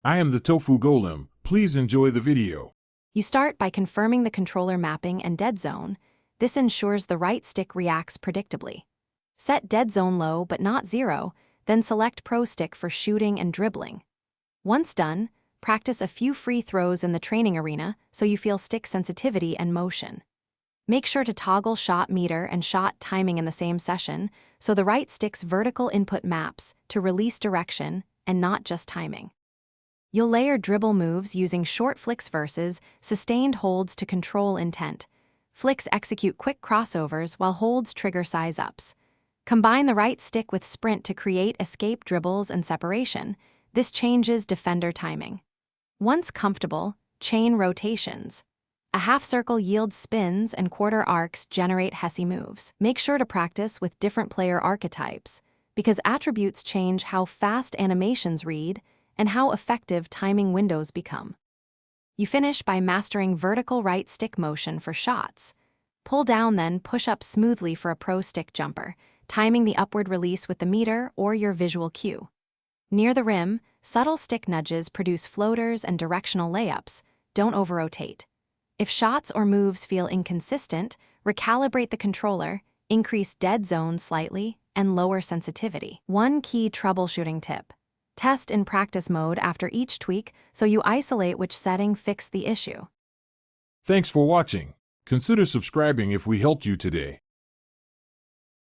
I am the Tofu Golem. Please enjoy the video. You start by confirming the controller mapping and dead zone. This ensures the right stick reacts predictably. Set dead zone low but not 0, then select Pro Stick for shooting and dribbling. Once done, practice a few free throws in the training arena so you feel stick sensitivity and motion. Make sure to toggle shot meter and shot timing in the same session so the right stick's vertical input maps to release direction and not just timing. You'll layer dribble moves using short flicks versus sustained holds to control intent. Flicks execute quick crossovers while holds trigger size ups. Combine the right stick with sprint to create escape dribbles and separation. This changes defender timing. Once comfortable, chain rotations. A half circle yields spins and quarter arcs generate Hesse moves. Make sure to practice with different player archetypes, because attributes change how fast animations read and how effective timing windows become. You finish by mastering vertical right stick motion for shots. Pull down, then push up smoothly for a pro stick jumper, timing the upward release with the meter or your visual cue. Near the rim, subtle stick nudges produce floaters and directional layups. Don't over-rotate. If shots or moves feel inconsistent, recalibrate the controller, increase dead zone slightly, and lower sensitivity. One key troubleshooting tip: test in practice mode after each tweak so you isolate which setting fixed the issue. Thanks for watching. Consider subscribing if we helped you today.